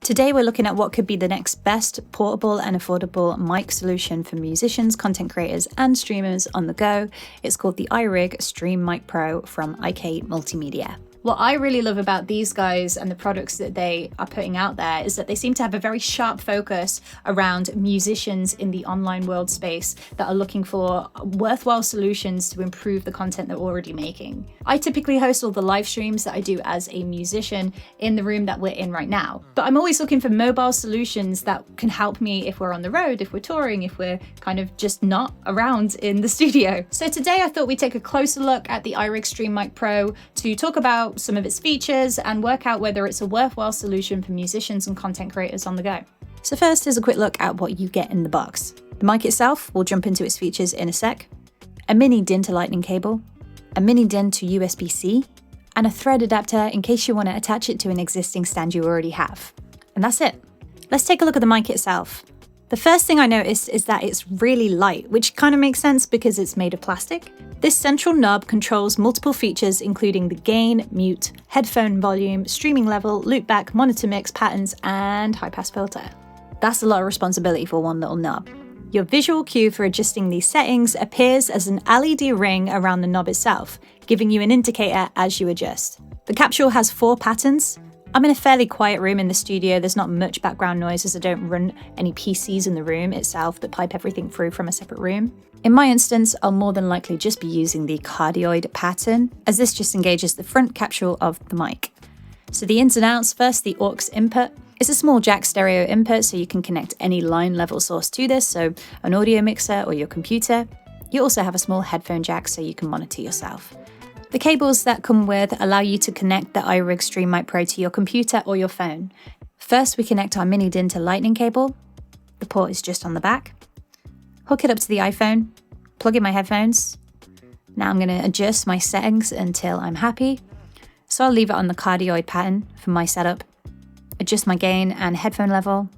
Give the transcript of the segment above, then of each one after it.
Today we're looking at what could be the next best portable and affordable mic solution for musicians, content creators, and streamers on the go. It's called the iRIG Stream Mic Pro from IK Multimedia. What I really love about these guys and the products that they are putting out there is that they seem to have a very sharp focus around musicians in the online world space that are looking for worthwhile solutions to improve the content they're already making. I typically host all the live streams that I do as a musician in the room that we're in right now, but I'm always looking for mobile solutions that can help me if we're on the road, if we're touring, if we're kind of just not around in the studio. So today I thought we'd take a closer look at the iRIG Stream Mic Pro to talk about some of its features and work out whether it's a worthwhile solution for musicians and content creators on the go. So first, here's a quick look at what you get in the box. The mic itself, we'll jump into its features in a sec. A mini DIN to lightning cable, a mini DIN to USB-C, and a thread adapter in case you want to attach it to an existing stand you already have. And that's it. Let's take a look at the mic itself. The first thing I noticed is that it's really light, which kind of makes sense because it's made of plastic. This central knob controls multiple features including the gain, mute, headphone volume, streaming level, loopback, monitor mix, patterns, and high-pass filter. That's a lot of responsibility for one little knob. Your visual cue for adjusting these settings appears as an LED ring around the knob itself, giving you an indicator as you adjust. The capsule has 4 patterns. I'm in a fairly quiet room in the studio. There's not much background noise as I don't run any PCs in the room itself that pipe everything through from a separate room. In my instance, I'll more than likely just be using the cardioid pattern, as this just engages the front capsule of the mic. So the ins and outs, first the aux input. It's a small jack stereo input, so you can connect any line level source to this, so an audio mixer or your computer. You also have a small headphone jack so you can monitor yourself. The cables that come with allow you to connect the iRIG Stream Mic Pro to your computer or your phone. First, we connect our mini DIN to lightning cable. The port is just on the back. Hook it up to the iPhone, plug in my headphones. Now I'm going to adjust my settings until I'm happy. So I'll leave it on the cardioid pattern for my setup. Adjust my gain and headphone level.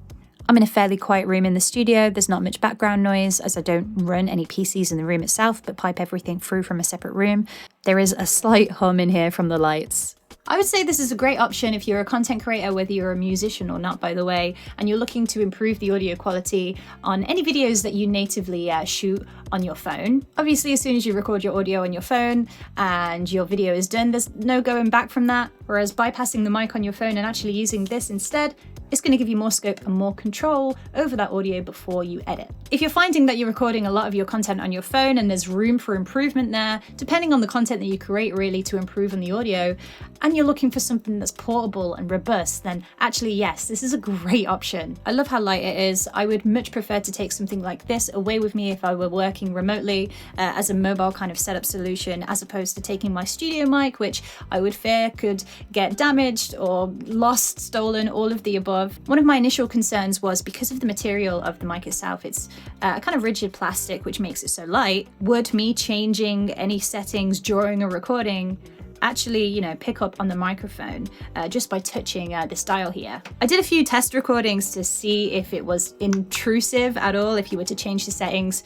I'm in a fairly quiet room in the studio. There's not much background noise as I don't run any PCs in the room itself, but pipe everything through from a separate room. There is a slight hum in here from the lights. I would say this is a great option if you're a content creator, whether you're a musician or not, by the way, and you're looking to improve the audio quality on any videos that you natively shoot on your phone. Obviously, as soon as you record your audio on your phone and your video is done, there's no going back from that. Whereas bypassing the mic on your phone and actually using this instead, it's going to give you more scope and more control over that audio before you edit. If you're finding that you're recording a lot of your content on your phone and there's room for improvement there, depending on the content that you create really to improve on the audio, and you're looking for something that's portable and robust, then actually, yes, this is a great option. I love how light it is. I would much prefer to take something like this away with me if I were working remotely as a mobile kind of setup solution, as opposed to taking my studio mic, which I would fear could get damaged or lost, stolen, all of the above. One of my initial concerns was because of the material of the mic itself, it's a kind of rigid plastic, which makes it so light. Would me changing any settings during a recording actually, pick up on the microphone just by touching this dial here? I did a few test recordings to see if it was intrusive at all, if you were to change the settings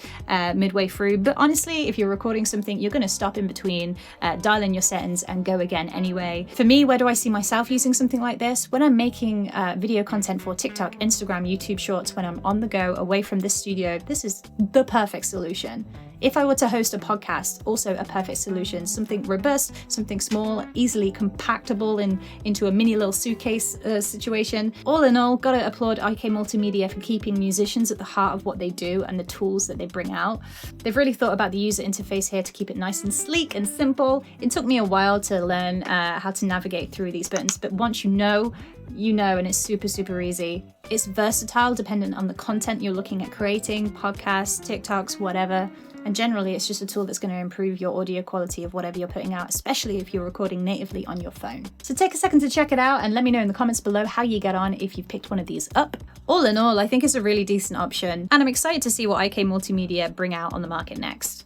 midway through. But honestly, if you're recording something, you're going to stop in between, dial in your settings and go again anyway. For me, where do I see myself using something like this? When I'm making video content for TikTok, Instagram, YouTube Shorts, when I'm on the go, away from this studio, this is the perfect solution. If I were to host a podcast, also a perfect solution. Something robust, something small, easily compactable into a mini little suitcase situation. All in all, gotta applaud IK Multimedia for keeping musicians at the heart of what they do and the tools that they bring out. They've really thought about the user interface here to keep it nice and sleek and simple. It took me a while to learn how to navigate through these buttons, but once you know, and it's super, super easy. It's versatile dependent on the content you're looking at creating, podcasts, TikToks, whatever. And generally, it's just a tool that's going to improve your audio quality of whatever you're putting out, especially if you're recording natively on your phone. So take a second to check it out and let me know in the comments below how you get on if you've picked one of these up. All in all, I think it's a really decent option, and I'm excited to see what IK Multimedia bring out on the market next.